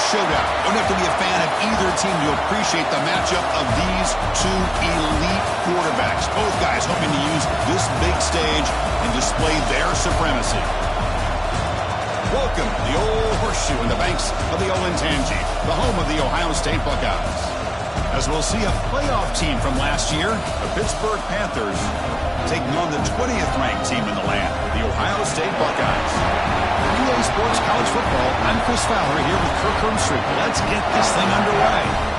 Showdown. Don't have to be a fan of either team to appreciate the matchup of these two elite quarterbacks. Both guys hoping to use this big stage and display their supremacy. Welcome to the old horseshoe in the banks of the Olentangy, the home of the Ohio State Buckeyes. As we'll see a playoff team from last year, the Pittsburgh Panthers taking on the 20th ranked team in the land, the Ohio State Buckeyes. EA Sports College Football, I'm Chris Fowler here with Kirk Hermstreet. Let's get this thing underway.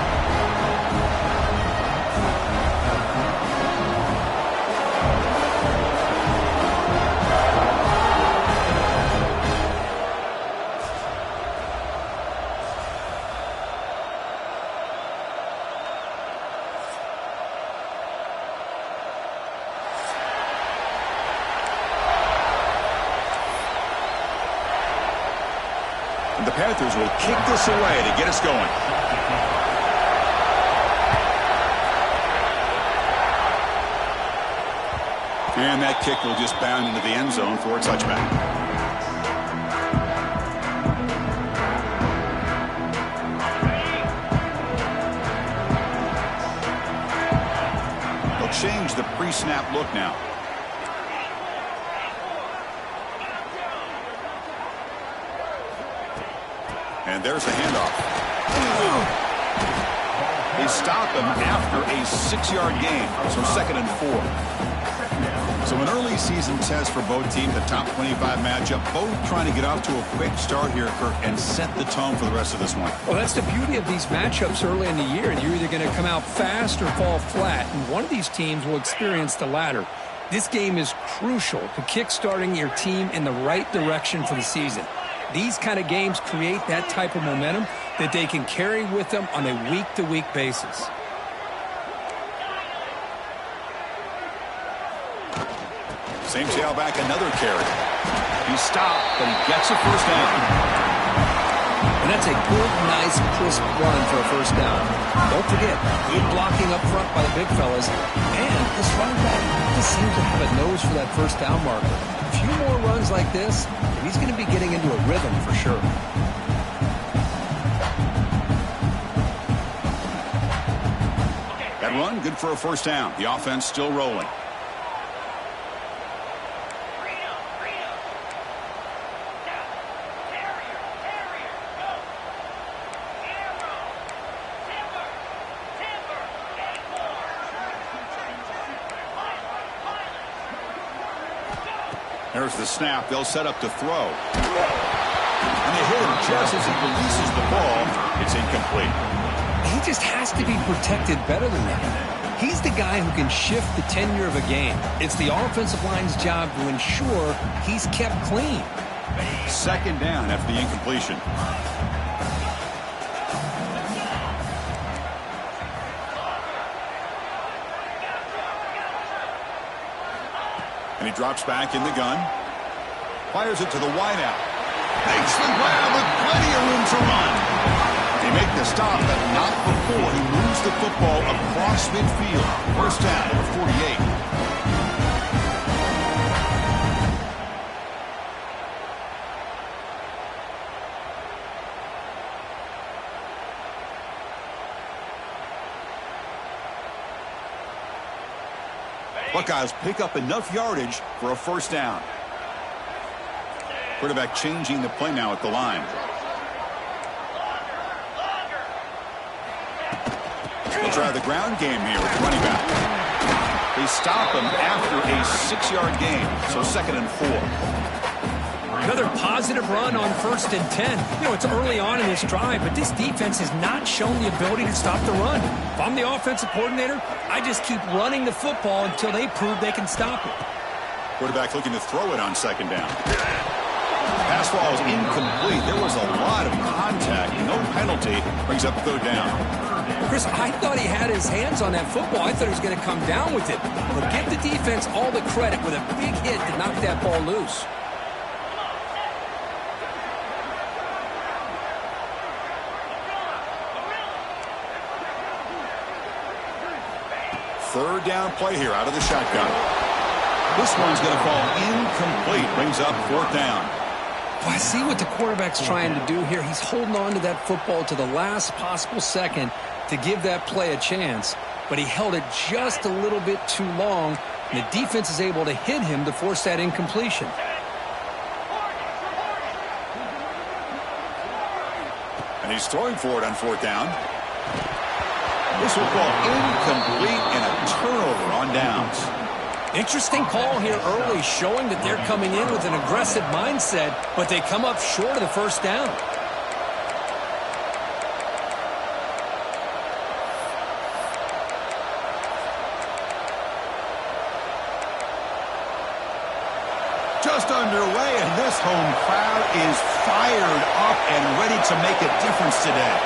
The Panthers will kick this away to get us going. And that kick will just bound into the end zone for a touchback. They'll change the pre-snap look now. And there's a handoff. They stop him after a 6-yard gain, so 2nd and 4. So an early season test for both teams, the top 25 matchup, both trying to get off to a quick start here, Kirk, and set the tone for the rest of this one. Well, that's the beauty of these matchups early in the year, and you're either going to come out fast or fall flat, and one of these teams will experience the latter. This game is crucial to kick-starting your team in the right direction for the season. These kind of games create that type of momentum that they can carry with them on a week-to-week basis. Same tailback, another carry. He stopped, but he gets a first down. And that's a good, nice, crisp run for a first down. Don't forget, good blocking up front by the big fellas. And this running back just seems to have a nose for that first down marker. A few more runs like this, and he's going to be getting into a rhythm for sure. That run, good for a first down. The offense still rolling. There's the snap. They'll set up to throw. And they hit him just as he releases the ball. It's incomplete. He just has to be protected better than that. He's the guy who can shift the tenure of a game. It's the offensive line's job to ensure he's kept clean. 2nd down after the incompletion. And he drops back in the gun. Fires it to the wideout. Makes the grab with plenty of room to run. They make the stop, but not before he moves the football across midfield. First down at 48. Buckeyes pick up enough yardage for a first down. Quarterback changing the play now at the line. They'll try the ground game here with the running back. They stop him after a 6-yard gain, so 2nd and 4. Another positive run on 1st and 10. You know, it's early on in this drive, but this defense has not shown the ability to stop the run. If I'm the offensive coordinator, I just keep running the football until they prove they can stop it. Quarterback looking to throw it on 2nd down. Pass ball is incomplete. There was a lot of contact. No penalty. Brings up 3rd down. Chris, I thought he had his hands on that football. I thought he was going to come down with it. But give the defense all the credit with a big hit to knock that ball loose. Third down play here out of the shotgun. This one's going to fall incomplete. Brings up 4th down. Well, I see what the quarterback's trying to do here. He's holding on to that football to the last possible second to give that play a chance. But he held it just a little bit too long, and the defense is able to hit him to force that incompletion. And he's throwing for it on 4th down. This will fall incomplete and a turnover on downs. Interesting call here early, showing that they're coming in with an aggressive mindset, but they come up short of the 1st down. Just underway, and this home crowd is fired up and ready to make a difference today.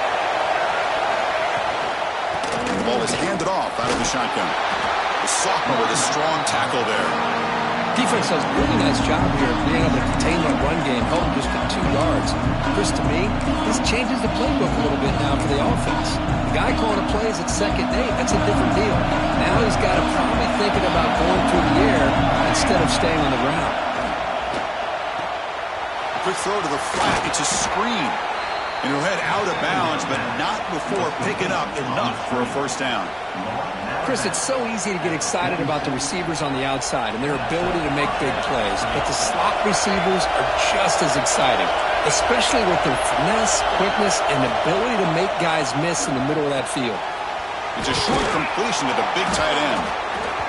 The ball is handed off out of the shotgun. The sophomore with a strong tackle there. Defense does a really nice job here of being able to contain that run game, held him just to 2 yards. Chris, to me, this changes the playbook a little bit now for the offense. The guy calling the plays at 2nd and 8, that's a different deal. Now he's got to probably thinking about going through the air instead of staying on the ground. Quick throw to the flat. It's a screen. And he'll head out of bounds, but not before picking up enough for a 1st down. Chris, it's so easy to get excited about the receivers on the outside and their ability to make big plays, but the slot receivers are just as exciting, especially with their finesse, quickness, and ability to make guys miss in the middle of that field. It's a short completion to the big tight end.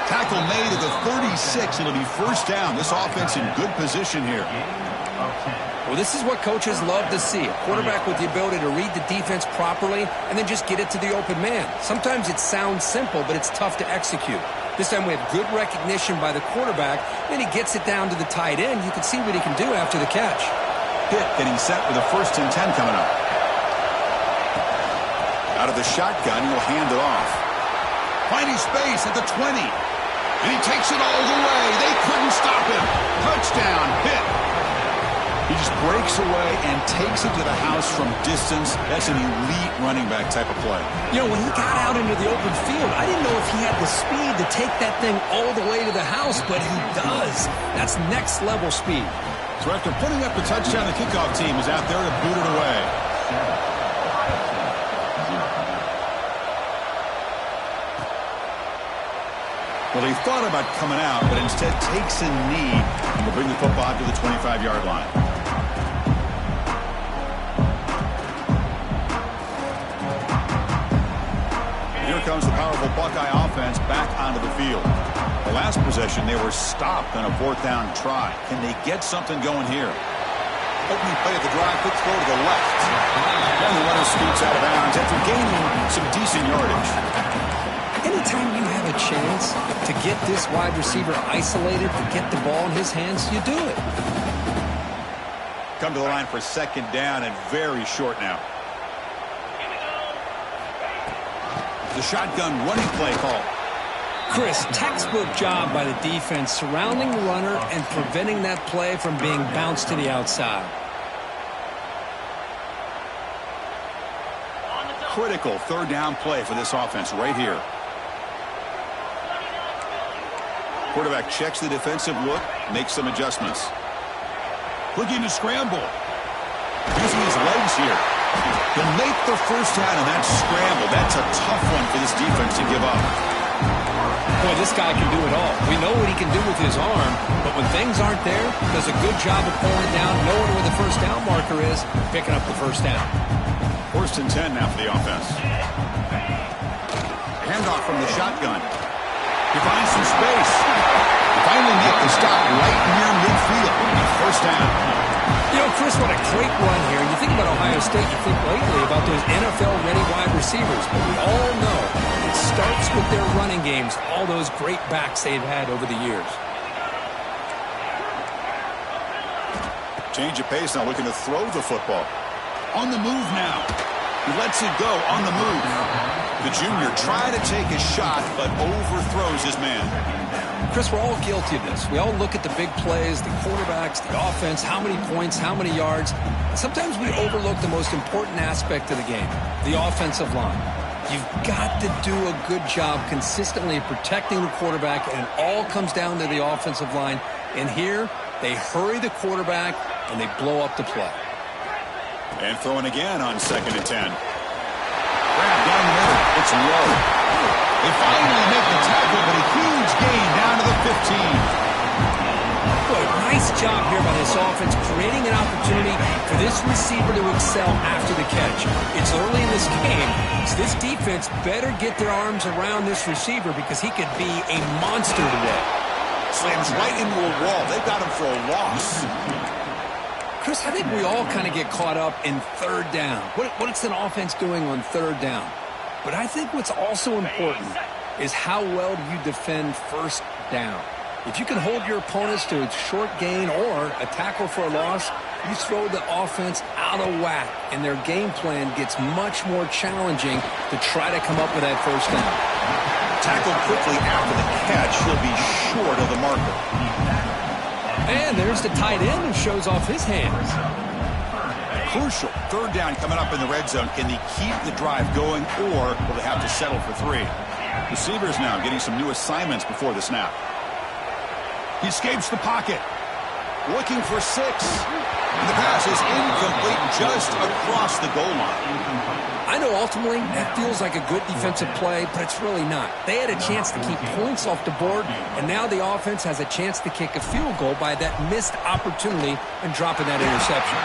Tackle made at the 36. It'll be 1st down. This offense in good position here. Well, this is what coaches love to see. A quarterback with the ability to read the defense properly and then just get it to the open man. Sometimes it sounds simple, but it's tough to execute. This time we have good recognition by the quarterback. Then he gets it down to the tight end. You can see what he can do after the catch. Pitt getting set with a 1st and 10 coming up. Out of the shotgun, he'll hand it off. Finding space at the 20. And he takes it all the way. They couldn't stop him. Touchdown, Pitt. He just breaks away and takes it to the house from distance. That's an elite running back type of play. You know, when he got out into the open field, I didn't know if he had the speed to take that thing all the way to the house, but he does. That's next level speed. So after putting up the touchdown, the kickoff team is out there to boot it away. Well, he thought about coming out, but instead takes a knee to bring the football to the 25-yard line. Here comes the powerful Buckeye offense back onto the field. The last possession, they were stopped on a 4th down try. Can they get something going here? Opening play of the drive, quick throw to the left. And the runner scoots out of bounds after gaining some decent yardage. Anytime you have a chance to get this wide receiver isolated, to get the ball in his hands, you do it. Come to the line for 2nd down and very short now. The shotgun running play call. Chris, textbook job by the defense surrounding the runner and preventing that play from being bounced to the outside. Critical 3rd down play for this offense right here. Quarterback checks the defensive look, makes some adjustments. Looking to scramble. Using his legs here. He'll make the 1st down in that scramble. That's a tough one for this defense to give up. Boy, this guy can do it all. We know what he can do with his arm, but when things aren't there, does a good job of pulling it down, knowing where the 1st down marker is, picking up the 1st down. 1st and 10 now for the offense. Handoff from the shotgun. He finds some space. He finally make the stop right near midfield. 1st down. Chris, what a great run here. You think about Ohio State, you think lately about those NFL-ready wide receivers. But we all know it starts with their running games, all those great backs they've had over the years. Change of pace now, looking to throw the football. On the move now. He lets it go on the move. The junior trying to take a shot, but overthrows his man. Chris, we're all guilty of this. We all look at the big plays, the quarterbacks, the offense, how many points, how many yards. Sometimes we overlook the most important aspect of the game, the offensive line. You've got to do a good job consistently protecting the quarterback, and it all comes down to the offensive line. And here, they hurry the quarterback, and they blow up the play. And throwing again on 2nd and 10. Grab down the middle. It's low. They finally make the tackle, but a huge gain down to the 15. Boy, nice job here by this offense, creating an opportunity for this receiver to excel after the catch. It's early in this game, so this defense better get their arms around this receiver because he could be a monster today. Slams right into a wall. They got him for a loss. Chris, I think we all kind of get caught up in 3rd down. What's an offense doing on 3rd down? But I think what's also important is how well do you defend 1st down. If you can hold your opponents to a short gain or a tackle for a loss, you throw the offense out of whack, and their game plan gets much more challenging to try to come up with that 1st down. Tackled quickly after the catch. He'll be short of the marker. And there's the tight end who shows off his hands. Crucial 3rd down coming up in the red zone. Can they keep the drive going, or will they have to settle for 3? Receivers now getting some new assignments before the snap. He escapes the pocket. Looking for 6. And the pass is incomplete just across the goal line. I know ultimately that feels like a good defensive play, but it's really not. They had a chance to keep points off the board, and now the offense has a chance to kick a field goal by that missed opportunity and dropping that interception.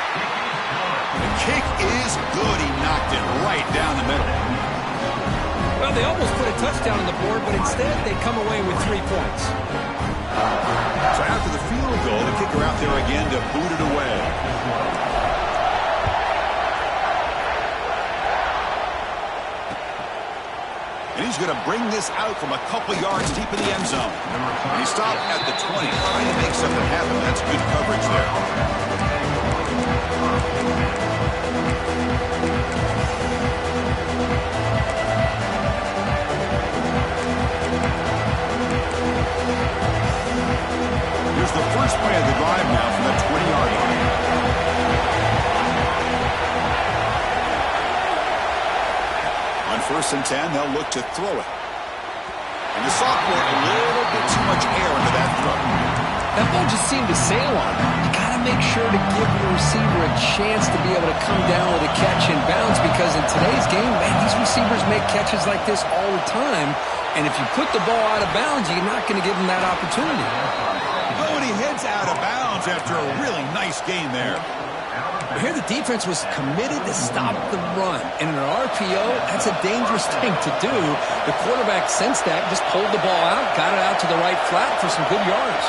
The kick is good. He knocked it right down the middle. Well, they almost put a touchdown on the board, but instead they come away with 3 points. So after the field goal, the kicker out there again to boot it away. And he's going to bring this out from a couple yards deep in the end zone. And he stopped at the 20, trying to make something happen. That's good coverage there. Here's the first play of the drive now from the 20-yard line. On 1st and 10, they'll look to throw it. And the sophomore, a little bit too much air into that throw. That ball just seemed to sail on him. You got to make sure to give your receiver a chance to be able to come down with a catch and bounce, because in today's game, man, these receivers make catches like this all the time. And if you put the ball out of bounds, you're not going to give them that opportunity. Oh, and he heads out of bounds after a really nice gain there. Here the defense was committed to stop the run. And in an RPO, that's a dangerous thing to do. The quarterback sensed that, just pulled the ball out, got it out to the right flat for some good yards.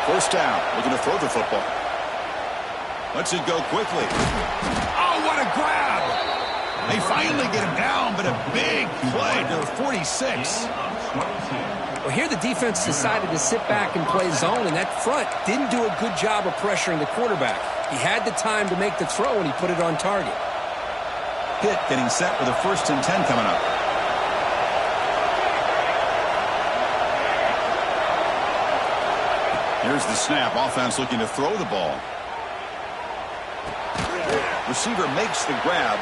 1st down, looking to throw the football. Lets it go quickly. Oh, what a grab! They finally get him down, but a big play to the 46. Well, here the defense decided to sit back and play zone, and that front didn't do a good job of pressuring the quarterback. He had the time to make the throw, and he put it on target. Pitt getting set for the 1st and 10 coming up. Here's the snap. Offense looking to throw the ball. Receiver makes the grab.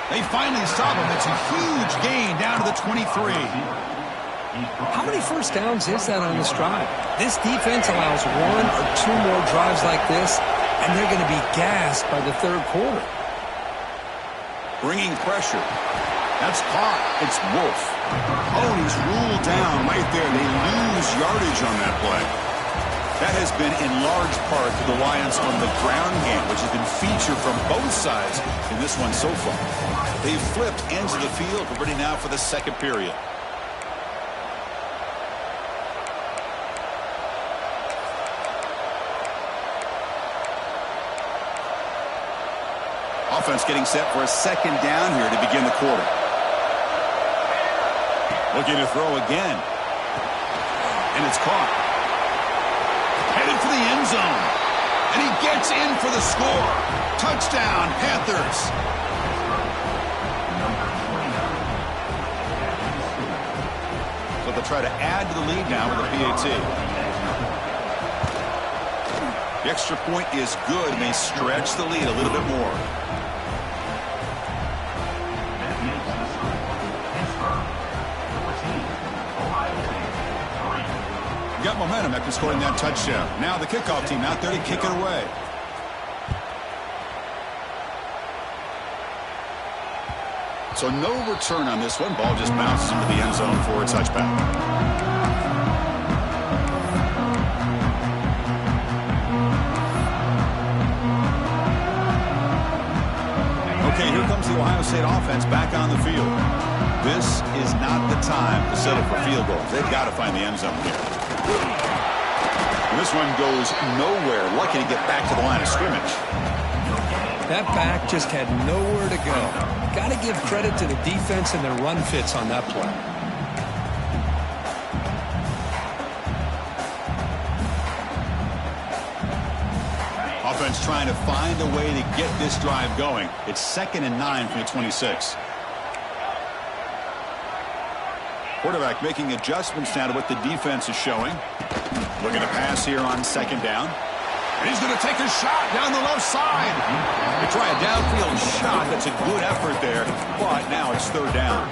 They finally stop him. It's a huge gain down to the 23. How many 1st downs is that on this drive? This defense allows 1 or 2 more drives like this, and they're going to be gassed by the 3rd quarter. Bringing pressure. That's caught. It's Wolf. Oh, and he's ruled down right there. They lose yardage on that play. That has been in large part the reliance on the ground game, which has been featured from both sides in this one so far. They've flipped ends of the field. We're ready now for the 2nd period. offense getting set for a second down here to begin the quarter. Looking to throw again. And it's caught. Headed for the end zone. And he gets in for the score. Touchdown, Panthers. So they'll try to add to the lead now with a PAT. The extra point is good, and they stretch the lead a little bit more. Got momentum after scoring that touchdown. Now the kickoff team out there to kick it away. So no return on this one. Ball just bounces into the end zone for a touchback. Okay, here comes the Ohio State offense back on the field. This is not the time to settle for field goals. They've got to find the end zone here. And this one goes nowhere. Lucky to get back to the line of scrimmage. That back just had nowhere to go. Got to give credit to the defense and their run fits on that play. Offense trying to find a way to get this drive going. It's 2nd and 9 from the 26. Quarterback making adjustments now to what the defense is showing. Looking to pass here on 2nd down. And he's going to take a shot down the left side. They try a downfield shot. That's a good effort there. But now it's 3rd down.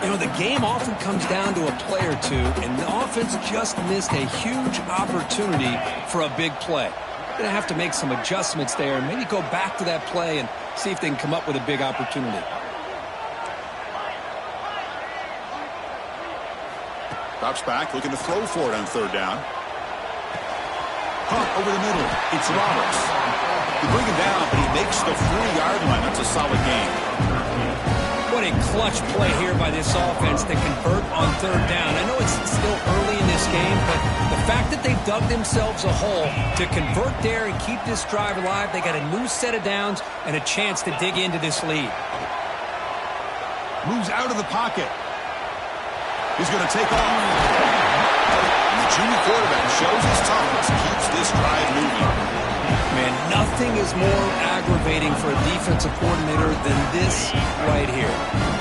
You know, the game often comes down to a play or two, and the offense just missed a huge opportunity for a big play. Going to have to make some adjustments there and maybe go back to that play and see if they can come up with a big opportunity. Drops back, looking to throw for it on 3rd down. Hunt over the middle. It's Roberts. They bring him down, but he makes the 40-yard line. That's a solid gain. What a clutch play here by this offense to convert on 3rd down. I know it's still early in this game, but the fact that they've dug themselves a hole to convert there and keep this drive alive, they got a new set of downs and a chance to dig into this lead. Moves out of the pocket. He's going to take off. And the junior quarterback shows his toughness, keeps this drive moving. Man, nothing is more aggravating for a defensive coordinator than this right here.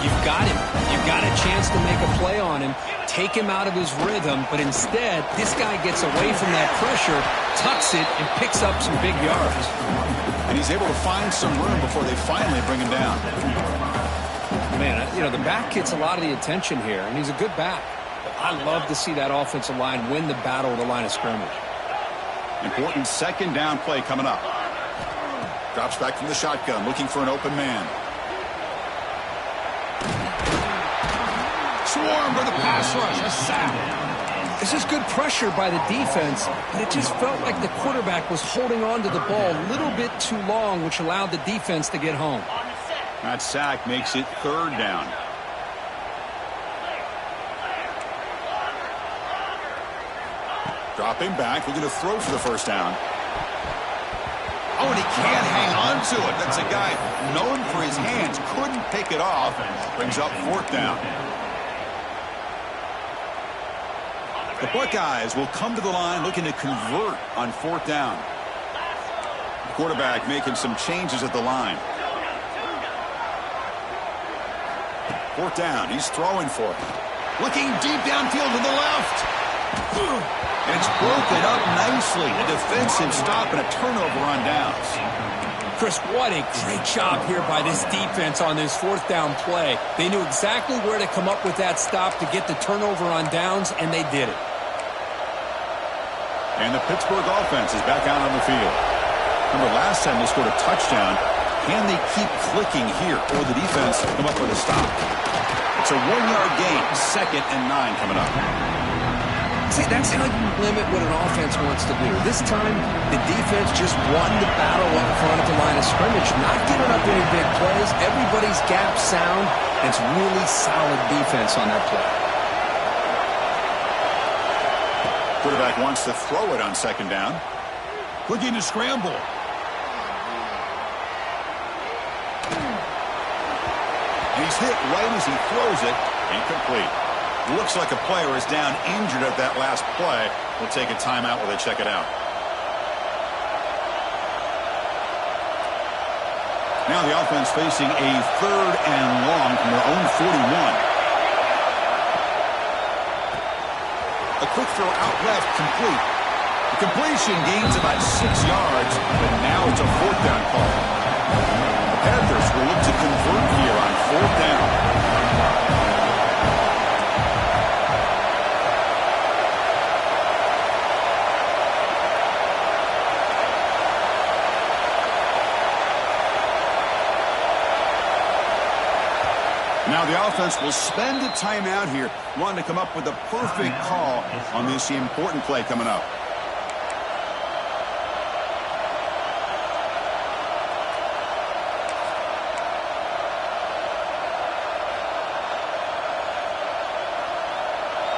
You've got him. You've got a chance to make a play on him, take him out of his rhythm, but instead, this guy gets away from that pressure, tucks it, and picks up some big yards. And he's able to find some room before they finally bring him down. Man, you know, the back gets a lot of the attention here, and he's a good back. But I love to see that offensive line win the battle of the line of scrimmage. Important 2nd down play coming up. Drops back from the shotgun, looking for an open man. Swarm for the pass rush, a sack. This is good pressure by the defense, but it just felt like the quarterback was holding on to the ball a little bit too long, which allowed the defense to get home. That sack makes it 3rd down. Dropping back, looking to throw for the 1st down. Oh, and he can't hang on to it. That's a guy known for his hands. Couldn't pick it off. Brings up 4th down. The Buckeyes will come to the line looking to convert on 4th down. The quarterback making some changes at the line. 4th down. He's throwing for it. Looking deep downfield to the left. And it's broken up nicely. A defensive stop and a turnover on downs. Chris, what a great job here by this defense on this 4th down play. They knew exactly where to come up with that stop to get the turnover on downs, and they did it. And the Pittsburgh offense is back out on the field. Remember, last time they scored a touchdown. Can they keep clicking here, or the defense come up with a stop? It's a 1-yard gain, 2nd and 9 coming up. See, that's how you limit what an offense wants to do. This time, the defense just won the battle up front of the line of scrimmage, not giving up any big plays. Everybody's gap sound. It's really solid defense on that play. Quarterback wants to throw it on 2nd down. Looking to scramble. He's hit right as he throws it. Incomplete. Looks like a player is down injured at that last play. We'll take a timeout while they check it out. Now the offense facing a 3rd and long from their own 41. A quick throw out left, complete. The completion gains about 6 yards, but now it's a 4th down call. The Panthers will look to convert here on 4th down. Now the offense will spend a timeout here, wanting to come up with a perfect call on this important play coming up.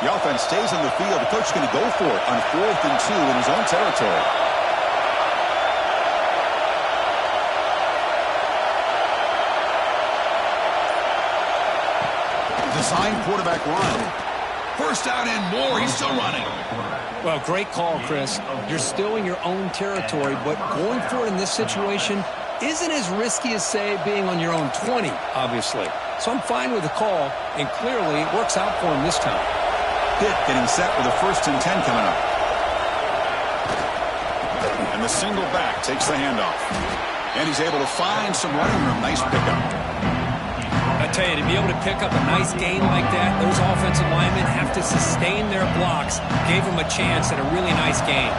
The offense stays on the field. The coach is going to go for it on 4th and 2 in his own territory. Design quarterback run. First down and more. He's still running. Well, great call, Chris. You're still in your own territory, but going for it in this situation isn't as risky as, say, being on your own 20, obviously. So I'm fine with the call, and clearly it works out for him this time. Pitt getting set for the 1st and 10 coming up. And the single back takes the handoff. And he's able to find some running room. Nice pickup. I tell you, to be able to pick up a nice gain like that, those offensive linemen have to sustain their blocks. Gave them a chance at a really nice gain.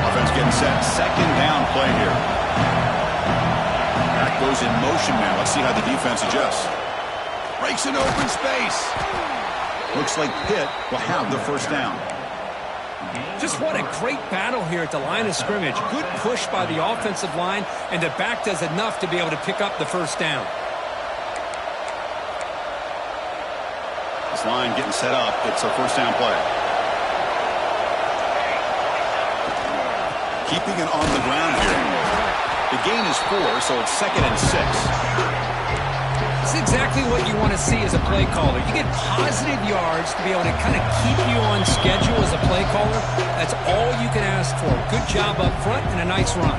Offense getting set. 2nd down play here. Back goes in motion now. Let's see how the defense adjusts. Breaks in open space. Looks like Pitt will have the 1st down. Just what a great battle here at the line of scrimmage. Good push by the offensive line, and the back does enough to be able to pick up the 1st down. This line getting set up. It's a 1st down play. Keeping it on the ground here. The gain is 4, so it's 2nd and 6. It's exactly what you want to see as a play caller. You get positive yards to be able to kind of keep you on schedule as a play caller. That's all you can ask for. Good job up front and a nice run.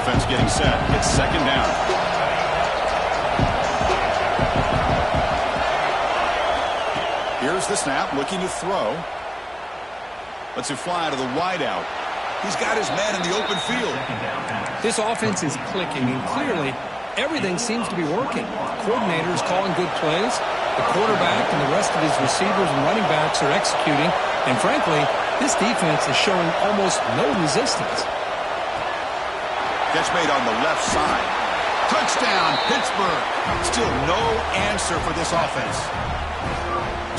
Offense getting set. It's 2nd down. Here's the snap, looking to throw. Lets it fly to the wideout. He's got his man in the open field. This offense is clicking, and clearly everything seems to be working. The coordinator is calling good plays. The quarterback and the rest of his receivers and running backs are executing. And frankly, this defense is showing almost no resistance. Catch made on the left side. Touchdown, Pittsburgh. Still no answer for this offense.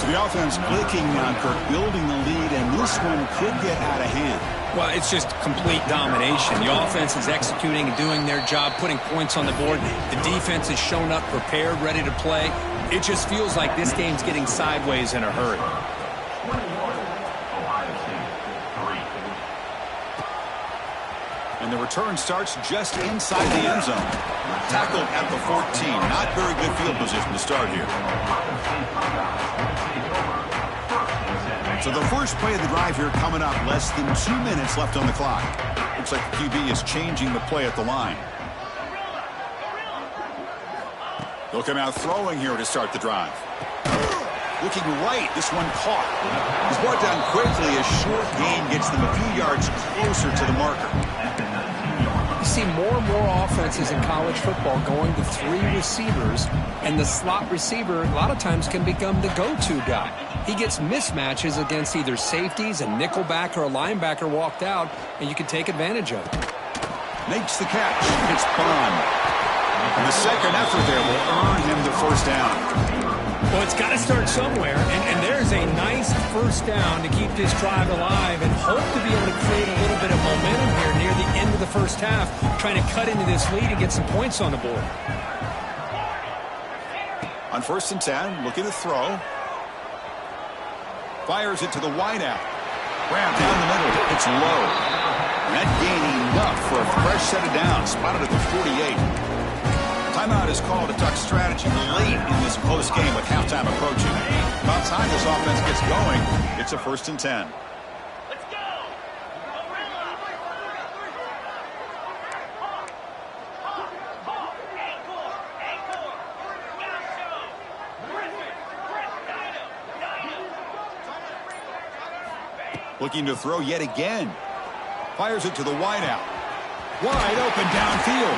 So the offense clicking now, Kirk, building the lead, and this one could get out of hand. Well, it's just complete domination. The offense is executing and doing their job, putting points on the board. The defense has shown up prepared, ready to play. It just feels like this game's getting sideways in a hurry. And the return starts just inside the end zone. Tackled at the 14. Not very good field position to start here. So the first play of the drive here coming up. Less than 2 minutes left on the clock. Looks like the QB is changing the play at the line. He'll come out throwing here to start the drive. Looking right. This one caught. He's brought down quickly. A short gain gets them a few yards closer to the marker. You see more and more offenses in college football going to 3 receivers, and the slot receiver a lot of times can become the go-to guy. He gets mismatches against either safeties, a nickelback, or a linebacker walked out, and you can take advantage of it. Makes the catch. It's Bond. And the second effort there will earn him the 1st down. Well, it's got to start somewhere, and there's a nice 1st down to keep this drive alive and hope to be able to create a little bit of momentum here near the end of the 1st half, trying to cut into this lead and get some points on the board. On 1st and 10, looking to throw. Fires it to the wideout. Grab down the middle. It's low. And that gaining enough for a fresh set of downs, spotted at the 48. Timeout is called to talk strategy late in this close game with halftime approaching. About time this offense gets going, it's a 1st and 10. Looking to throw yet again. Fires it to the wideout. Wide open downfield.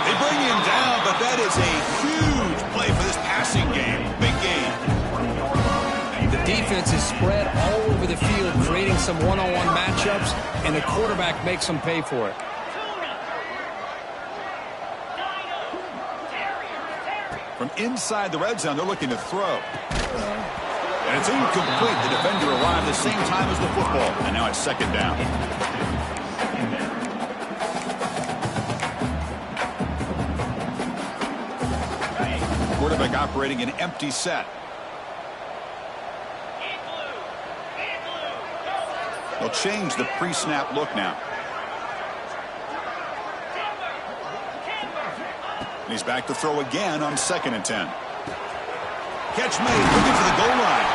They bring him down, but that is a huge play for this passing game. Big game. The defense is spread all over the field, creating some one-on-one matchups, and the quarterback makes them pay for it. From inside the red zone, they're looking to throw. And it's incomplete. The defender arrived the same time as the football, and now it's 2nd down. Quarterback operating an empty set. They'll change the pre-snap look now. And he's back to throw again on 2nd and 10. Catch made, looking for the goal line.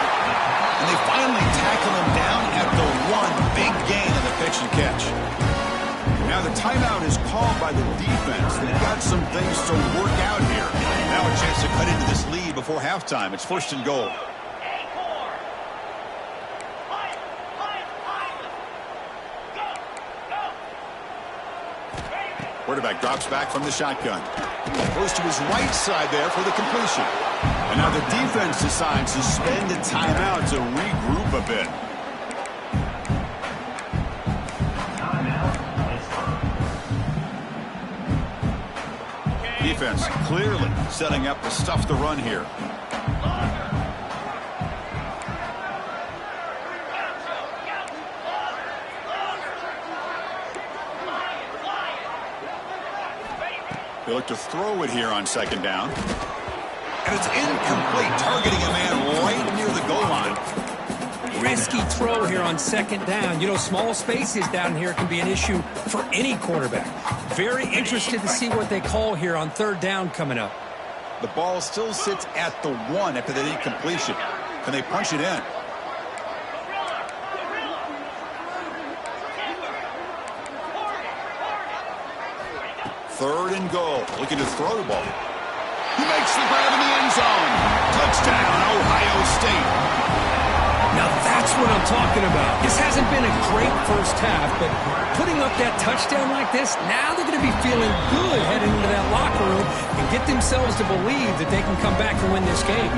And they finally tackle him down at the 1. Big gain on the pitch and catch. Now the timeout is called by the defense. They've got some things to work out here. Now a chance to cut into this lead before halftime. It's 1st and goal. Quarterback drops back from the shotgun. Goes to his right side there for the completion. And now the defense decides to spend a timeout to regroup a bit. Defense clearly setting up to stuff the run here. They look to throw it here on 2nd down. And it's incomplete, targeting a man right near the goal line. Risky throw here on 2nd down. You know, small spaces down here can be an issue for any quarterback. Very interested to see what they call here on 3rd down coming up. The ball still sits at the 1 after that incompletion. Can they punch it in? Third and goal. Looking to throw the ball. He makes the grab in the end zone. Touchdown, Ohio State. Now that's what I'm talking about. This hasn't been a great first half, but putting up that touchdown like this, now they're going to be feeling good heading into that locker room and get themselves to believe that they can come back and win this game.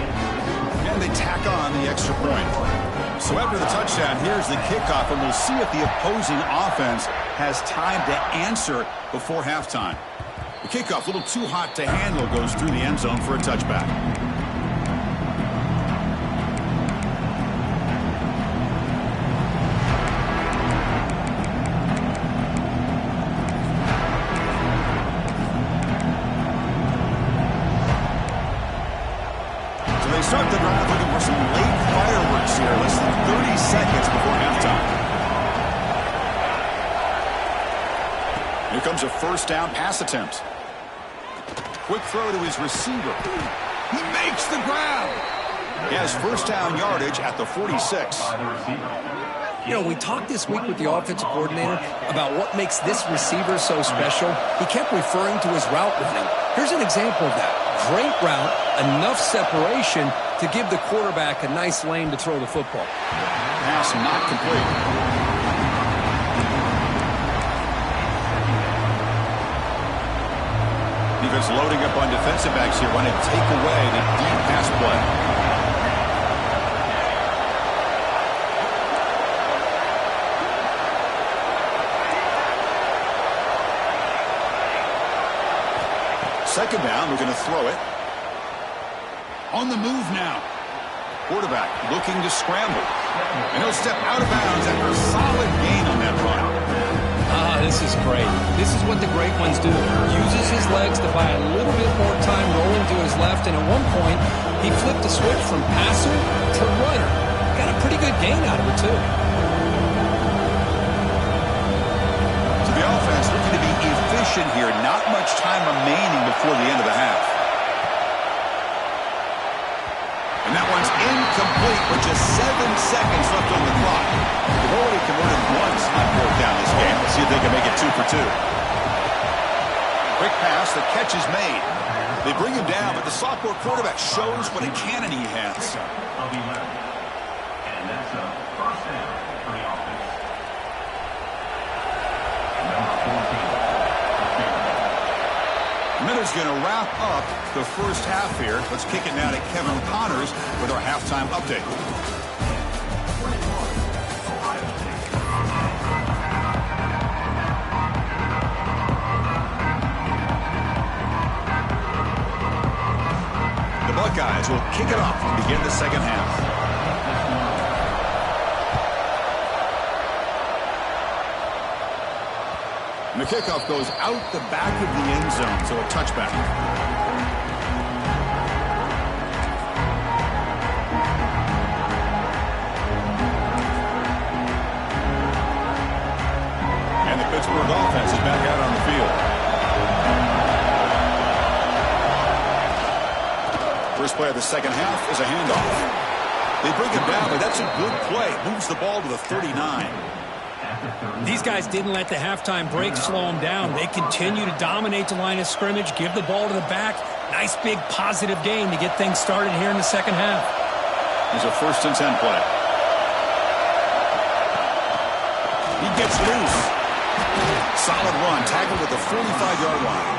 And they tack on the extra point. So after the touchdown, here's the kickoff, and we'll see if the opposing offense has time to answer before halftime. The kickoff, a little too hot to handle, goes through the end zone for a touchback. So they start the drive looking for some late fireworks here, less than 30 seconds before halftime. Here comes a 1st down pass attempt. Quick throw to his receiver. He makes the grab. He has 1st down yardage at the 46. You know, we talked this week with the offensive coordinator about what makes this receiver so special. He kept referring to his route running. Here's an example of that. Great route, enough separation to give the quarterback a nice lane to throw the football. Pass not complete. Defense loading up on defensive backs here, wanting to take away the deep pass play. Second down, we're going to throw it. On the move now. Quarterback looking to scramble. And he'll step out of bounds after a solid gain on that run. This is great. This is what the great ones do. Uses his legs to buy a little bit more time rolling to his left, and at one point, he flipped the switch from passer to runner. Got a pretty good gain out of it, too. To the offense, looking here. Not much time remaining before the end of the half. And that one's incomplete with just 7 seconds left on the clock. They've already converted once on fourth down this game. Let's see if they can make it 2 for 2. Quick pass, the catch is made. They bring him down, but the sophomore quarterback shows what a cannon he has. And that's a first down for the offense. Miller's going to wrap up the first half here. Let's kick it now to Kevin Connors with our halftime update. The Buckeyes will kick it off and begin the second half. And the kickoff goes out the back of the end zone, so a touchback. And the Pittsburgh offense is back out on the field. First play of the second half is a handoff. They bring him down, but that's a good play. Moves the ball to the 39. These guys didn't let the halftime break slow them down. They continue to dominate the line of scrimmage, give the ball to the back. Nice big positive gain to get things started here in the second half. Here's a 1st and 10 play. He gets loose. Solid run, tackled at the 45-yard line.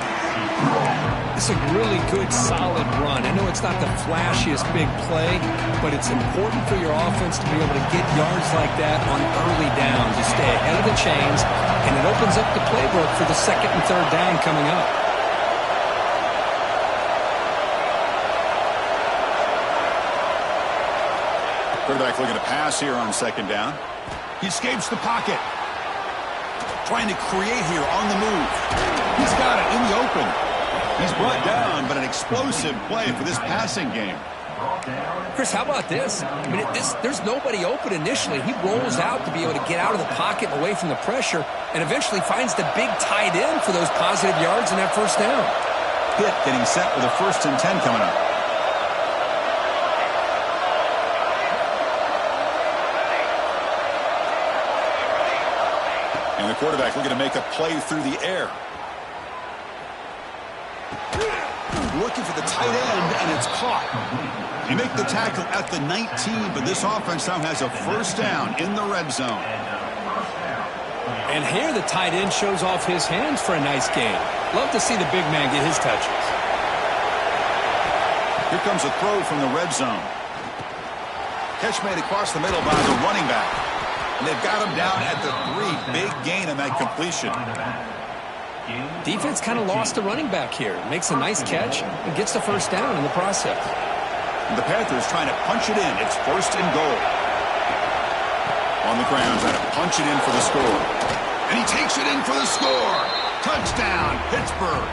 It's a really good, solid run. I know it's not the flashiest big play, but it's important for your offense to be able to get yards like that on early downs. You stay ahead of the chains, and it opens up the playbook for the 2nd and 3rd down coming up. Quarterback looking to pass here on 2nd down. He escapes the pocket. Trying to create here on the move. He's got it in the open. He's brought down, but an explosive play for this passing game. Chris, how about this? I mean, there's nobody open initially. He rolls out to be able to get out of the pocket and away from the pressure, and eventually finds the big tight end for those positive yards in that 1st down. Pitt getting set with a 1st and 10 coming up. And the quarterback looking to make a play through the air. Looking for the tight end, and it's caught. You make the tackle at the 19, but this offense now has a 1st down in the red zone. And here the tight end shows off his hands for a nice gain. Love to see the big man get his touches. Here comes a throw from the red zone. Catch made across the middle by the running back. And they've got him down at the 3. Big gain on that completion. Defense kind of lost the running back here. Makes a nice catch and gets the 1st down in the process. And the Panthers trying to punch it in. It's 1st and goal. On the ground, trying to punch it in for the score. And he takes it in for the score. Touchdown, Pittsburgh.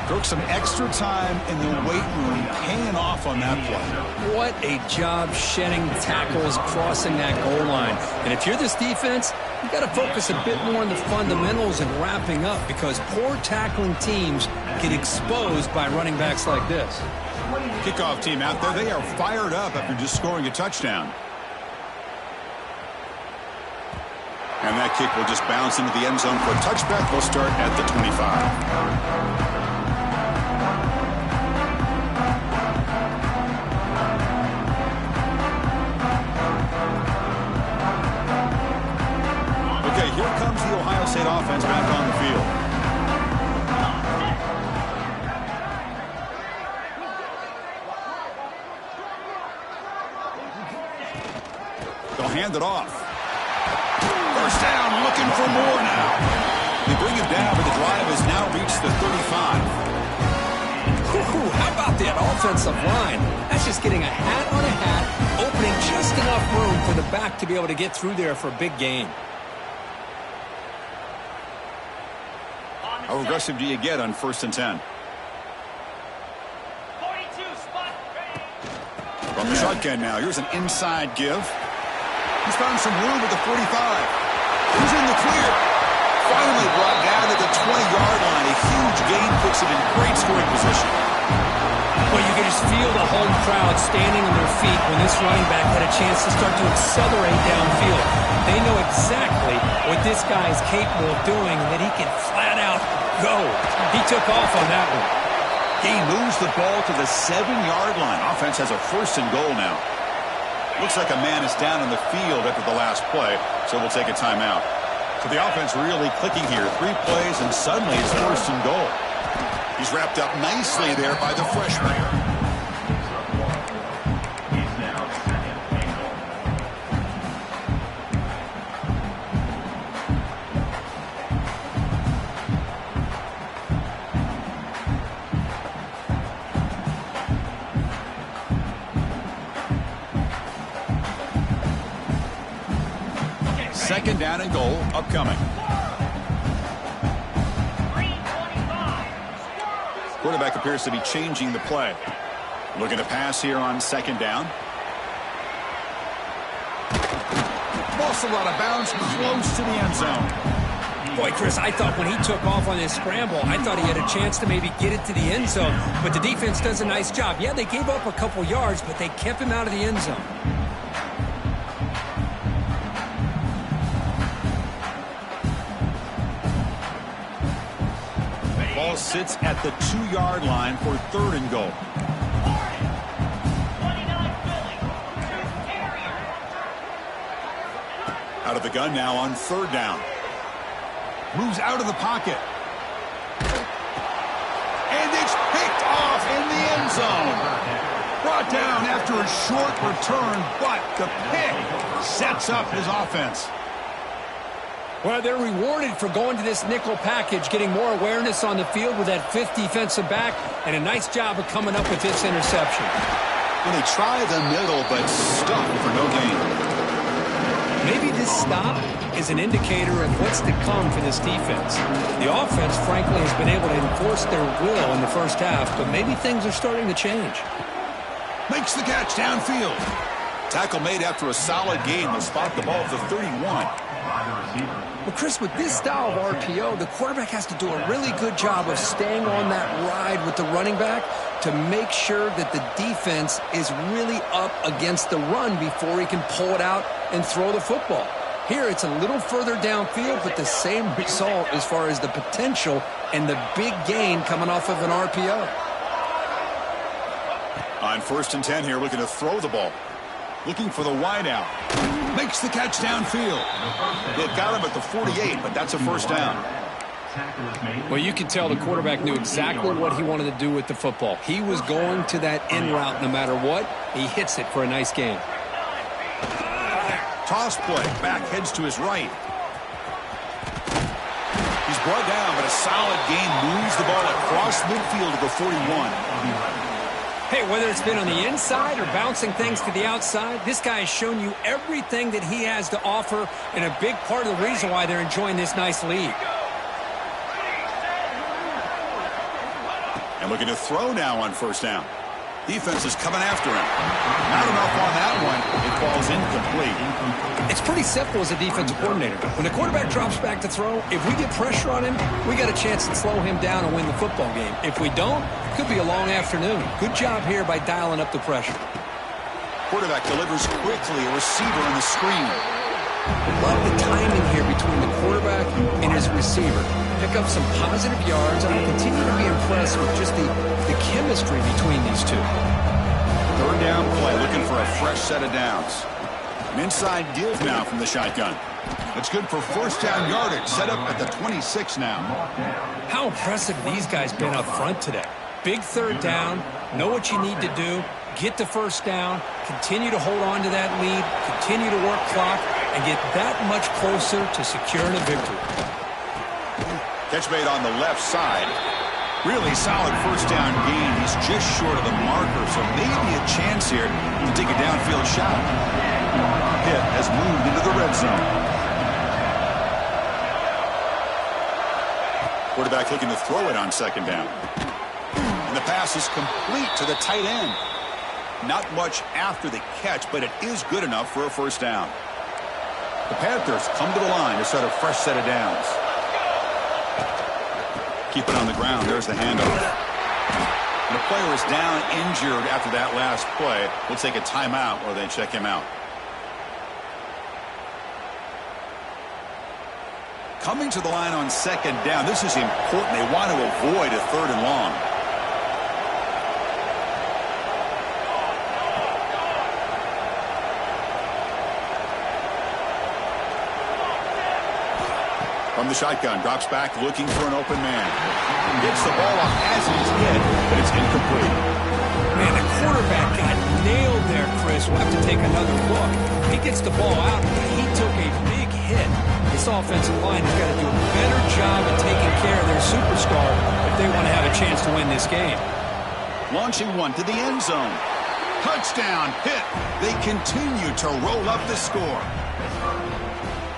Took some extra time in the weight room, paying off on that play. What a job shedding tackles, crossing that goal line. And if you're this defense, you've got to focus a bit more on the fundamentals and wrapping up, because poor tackling teams get exposed by running backs like this. Kickoff team out there, they are fired up after just scoring a touchdown. And that kick will just bounce into the end zone for a touchback. We'll start at the 25. Here comes the Ohio State offense back on the field. They'll hand it off. 1st down, looking for more now. They bring him down, but the drive has now reached the 35. How about that offensive line? That's just getting a hat on a hat, opening just enough room for the back to be able to get through there for a big gain. How aggressive do you get on 1st and 10? 42 spot. From the shotgun now, here's an inside give. He's found some room at the 45. He's in the clear. Finally brought down to the 20-yard line. standing on their feet when this running back had a chance to start to accelerate downfield. They know exactly what this guy is capable of doing and that he can flat out go. He took off on that one. He moves the ball to the 7-yard line. Offense has a 1st and goal now. Looks like a man is down on the field after the last play, so we'll take a timeout. So the offense really clicking here. 3 plays, and suddenly it's 1st and goal. He's wrapped up nicely there by the freshman. He's now 2nd and goal. Second down and goal upcoming. Quarterback appears to be changing the play. Looking to pass here on 2nd down. Ball's out of bounds, close to the end zone. Boy, Chris, I thought when he took off on this scramble, I thought he had a chance to maybe get it to the end zone. But the defense does a nice job. Yeah, they gave up a couple yards, but they kept him out of the end zone. Ball sits at the 2-yard line for 3rd and goal. Out of the gun now on 3rd down. Moves out of the pocket. And it's picked off in the end zone. Brought down after a short return, but the pick sets up his offense. Well, they're rewarded for going to this nickel package, getting more awareness on the field with that 5th defensive back, and a nice job of coming up with this interception. Well, they try the middle, but stop for no gain. Maybe this stop is an indicator of what's to come for this defense. The offense, frankly, has been able to enforce their will in the first half, but maybe things are starting to change. Makes the catch downfield. Tackle made after a solid gain. They'll spot the ball at the 31. By the receiver. Well, Chris, with this style of RPO, the quarterback has to do a really good job of staying on that ride with the running back to make sure that the defense is really up against the run before he can pull it out and throw the football. Here, it's a little further downfield, but the same result as far as the potential and the big gain coming off of an RPO. On 1st and 10 here, looking to throw the ball. Looking for the wideout. Makes the catch downfield. It got him at the 48, but that's a 1st down. Well, you can tell the quarterback knew exactly what he wanted to do with the football. He was going to that in route no matter what. He hits it for a nice gain. Toss play. Back heads to his right. He's brought down, but a solid gain moves the ball across midfield to the 41. Hey, whether it's been on the inside or bouncing things to the outside, this guy has shown you everything that he has to offer and a big part of the reason why they're enjoying this nice lead. And looking to throw now on 1st down. Defense is coming after him. Not enough on that one. It falls incomplete. It's pretty simple as a defensive coordinator. When the quarterback drops back to throw, if we get pressure on him, we got a chance to slow him down and win the football game. If we don't, it could be a long afternoon. Good job here by dialing up the pressure. Quarterback delivers quickly, a receiver on the screen. Love the timing here between the quarterback and his receiver. Pick up some positive yards, and I continue to be impressed with just the chemistry between these two. 3rd down play, looking for a fresh set of downs. An inside give now from the shotgun. It's good for 1st down yardage, set up at the 26 now. How impressive these guys been up front today. Big 3rd down, know what you need to do, get the 1st down, continue to hold on to that lead, continue to work clock, and get that much closer to securing a victory. Catch made on the left side. Really solid 1st down gain. He's just short of the marker, so maybe a chance here to take a downfield shot. Pitt has moved into the red zone. Quarterback looking to throw it on 2nd down. And the pass is complete to the tight end. Not much after the catch, but it is good enough for a 1st down. The Panthers come to the line to set a fresh set of downs. Keep it on the ground. There's the handoff. The player is down injured after that last play. We'll take a timeout or they check him out. Coming to the line on second down. This is important. They want to avoid a third and long. From the shotgun, drops back looking for an open man. Gets the ball off as he's hit, but it's incomplete. Man, the quarterback got nailed there, Chris. We'll have to take another look. He gets the ball out, but he took a big hit. This offensive line has got to do a better job of taking care of their superstar if they want to have a chance to win this game. Launching one to the end zone. Touchdown, Pitt. They continue to roll up the score.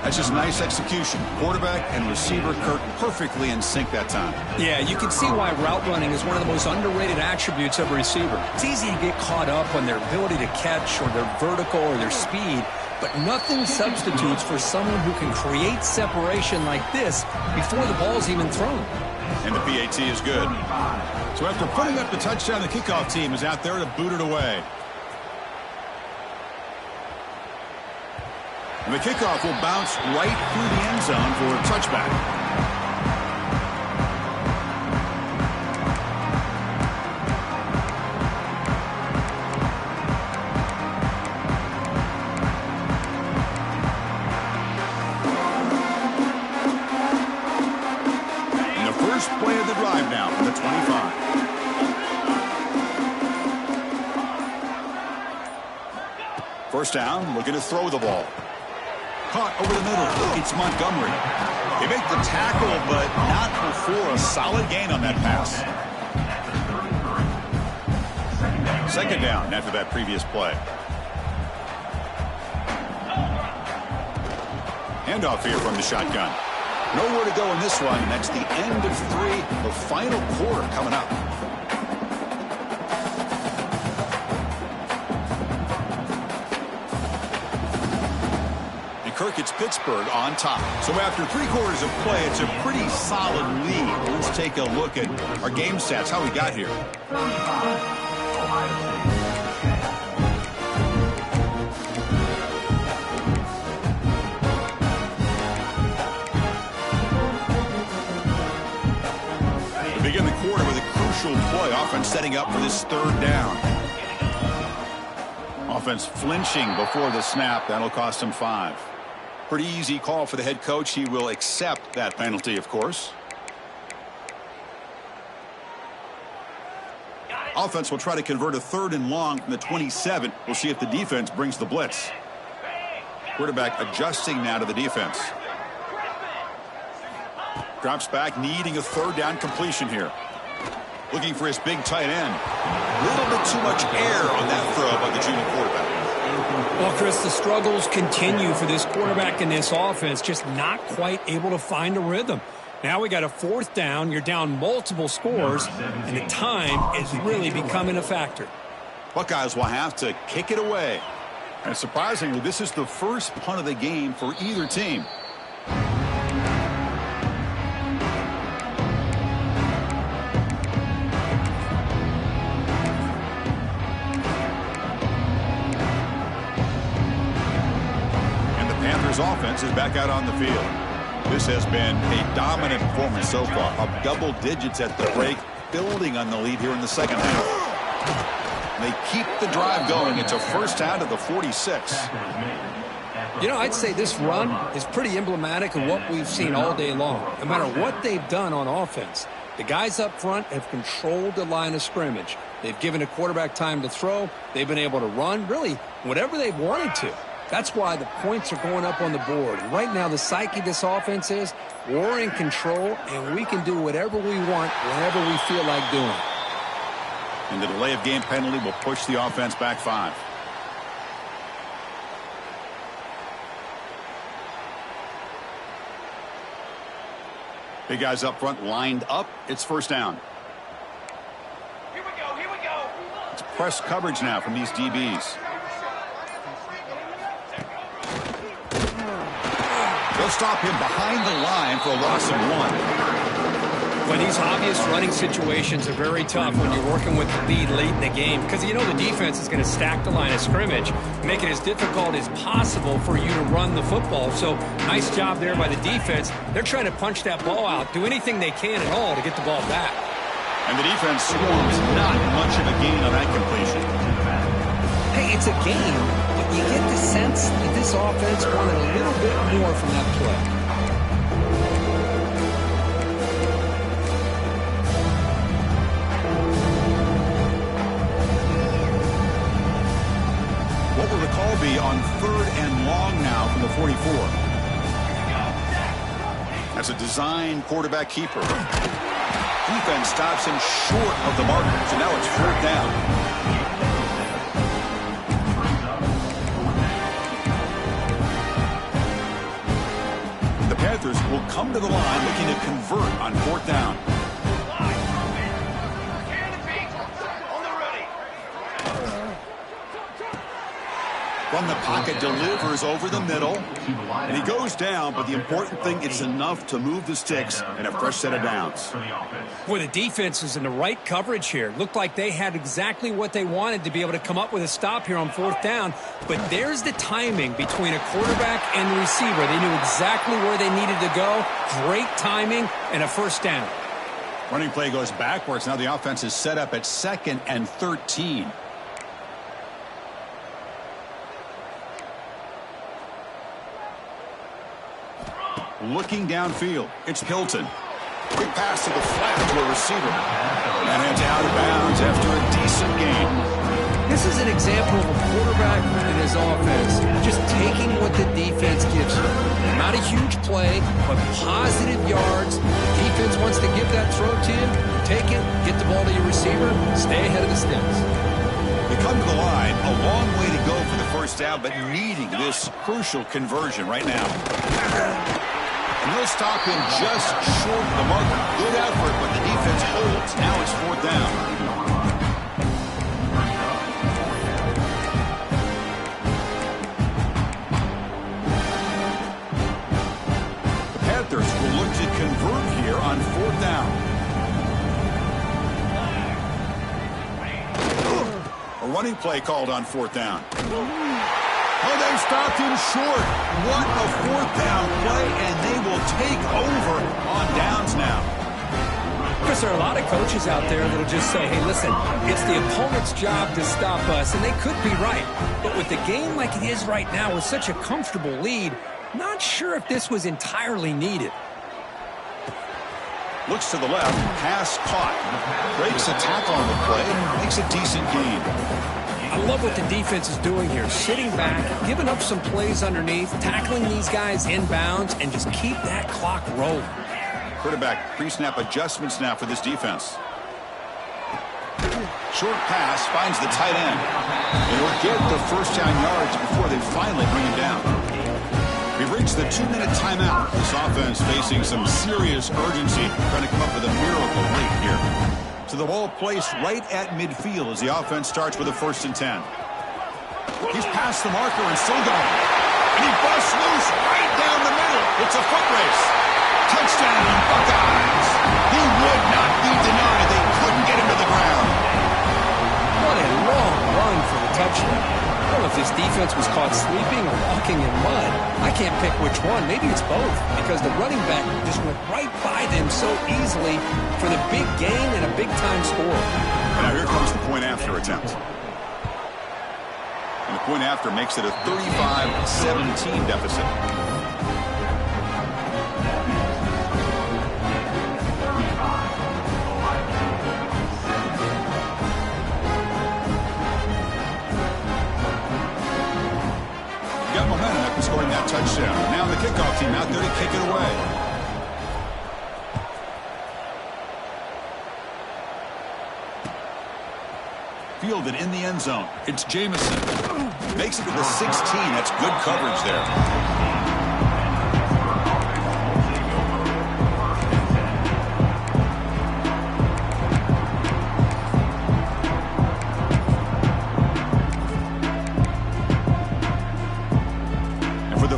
That's just nice execution. Quarterback and receiver Kirk perfectly in sync that time. Yeah, you can see why route running is one of the most underrated attributes of a receiver. It's easy to get caught up on their ability to catch or their vertical or their speed, but nothing substitutes for someone who can create separation like this before the ball's even thrown. And the PAT is good. So after putting up the touchdown, the kickoff team is out there to boot it away. And the kickoff will bounce right through the end zone for a touchback. And the first play of the drive now from the 25. First down, looking to throw the ball. Caught over the middle. It's Montgomery. They make the tackle, but not before a solid gain on that pass. Second down after that previous play. Handoff here from the shotgun. Nowhere to go in this one. That's the end of 3. The final quarter coming up. Kirk, it's Pittsburgh on top. So after 3 quarters of play, it's a pretty solid lead. Let's take a look at our game stats, how we got here. Begin the quarter with a crucial play. Offense setting up for this third down. Offense flinching before the snap. That'll cost him 5. Pretty easy call for the head coach. He will accept that penalty, of course. Offense will try to convert a third and long from the 27. We'll see if the defense brings the blitz. Quarterback adjusting now to the defense. Drops back, needing a third down completion here. Looking for his big tight end. A little bit too much air on that throw by the junior quarterback. Well, Chris, the struggles continue for this quarterback in this offense, just not quite able to find a rhythm. Now we got a 4th down. You're down multiple scores, and the time is really becoming a factor. Buckeyes will have to kick it away. And surprisingly, this is the first punt of the game for either team. Offense is back out on the field. This has been a dominant performance so far. Up double digits at the break, building on the lead here in the second half. They keep the drive going. It's a first down to the 46. You know, I'd say this run is pretty emblematic of what we've seen all day long. No matter what they've done on offense, the guys up front have controlled the line of scrimmage. They've given a quarterback time to throw. They've been able to run, really, whatever they've wanted to. That's why the points are going up on the board. And right now, the psyche of this offense is we're in control, and we can do whatever we want whenever we feel like doing. And the delay of game penalty will push the offense back 5. Big guys up front lined up. It's first down. Here we go, here we go. It's press coverage now from these DBs. They'll stop him behind the line for a loss of 1. Well, these obvious running situations are very tough when you're working with the lead late in the game because you know the defense is going to stack the line of scrimmage, make it as difficult as possible for you to run the football. So nice job there by the defense. They're trying to punch that ball out, do anything they can at all to get the ball back. And the defense swarms not much of a gain on that completion. Hey, it's a game, but you get the sense that this offense wanted a little bit more from that play. What will the call be on 3rd and long now from the 44? That's a design quarterback keeper. Defense stops him short of the marker, so now it's 4th down. The Panthers will come to the line looking to convert on 4th down. From the pocket, delivers over the middle, and he goes down, but the important thing, it's enough to move the sticks and a fresh set of downs. Boy, the defense is in the right coverage here. Looked like they had exactly what they wanted to be able to come up with a stop here on 4th down, but there's the timing between a quarterback and the receiver. They knew exactly where they needed to go. Great timing and a first down. Running play goes backwards. Now the offense is set up at 2nd and 13. Looking downfield, it's Hilton. Quick pass to the flat to a receiver. And it's out of bounds after a decent gain. This is an example of a quarterback and his offense just taking what the defense gives him. Not a huge play, but positive yards. The defense wants to give that throw to you. Take it, get the ball to your receiver, stay ahead of the sticks. They come to the line, a long way to go for the first down, but needing this crucial conversion right now. And they'll stop him just short of the marker. Good effort, but the defense holds. Now it's 4th down. The Panthers will look to convert here on 4th down. A running play called on 4th down. Oh, they stopped him short. What a 4th down play, and they will take over on downs now. Chris, there are a lot of coaches out there that will just say, hey, listen, it's the opponent's job to stop us, and they could be right. But with the game like it is right now with such a comfortable lead, not sure if this was entirely needed. Looks to the left, pass caught. Breaks a tackle on the play, makes a decent gain. I love what the defense is doing here. Sitting back, giving up some plays underneath, tackling these guys inbounds, and just keep that clock rolling. Quarterback pre-snap adjustments now for this defense. Short pass finds the tight end. And he'll get the first down yards before they finally bring him down. We've reached the 2-minute timeout. This offense facing some serious urgency, trying to come up with a miracle late here. So the ball placed right at midfield as the offense starts with a 1st and 10. He's past the marker and still going. And he busts loose right down the middle. It's a foot race. Touchdown, Buckeyes. He would not be denied. They couldn't get him to the ground. What a long run for the touchdown. I don't know if this defense was caught sleeping or walking in mud. I can't pick which one. Maybe it's both because the running back just went right by them so easily for the big gain and a big-time score. And now here comes the point after attempt. And the point after makes it a 35-17 deficit. Got momentum after scoring that touchdown. Now the kickoff team out there to kick it away. Fielded in the end zone. It's Jamison. Makes it to the 16. That's good coverage there.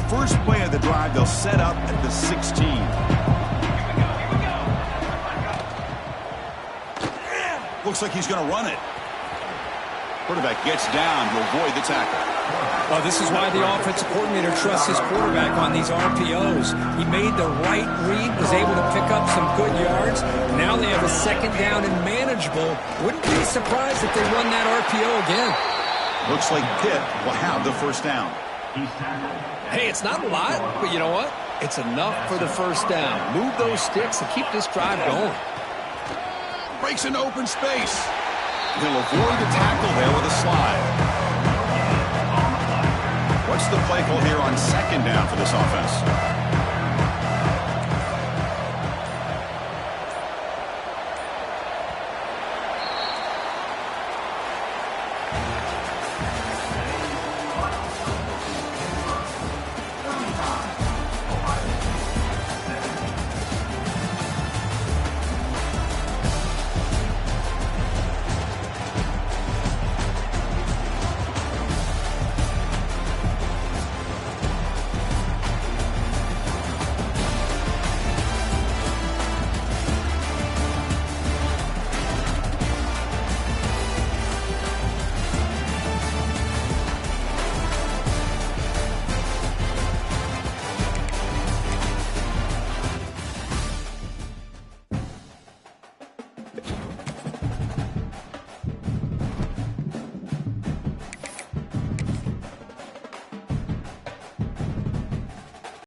First play of the drive, they'll set up at the 16. Looks like he's going to run it. Quarterback gets down to avoid the tackle. Well, this is why the offensive coordinator trusts his quarterback on these RPOs. He made the right read, was able to pick up some good yards. Now they have a second down and manageable. Wouldn't be surprised if they run that RPO again. Looks like Pitt will have the first down. Hey, it's not a lot, but you know what? It's enough for the first down. Move those sticks and keep this drive going. Breaks into open space. He'll avoid the tackle there with a slide. What's the play call here on second down for this offense?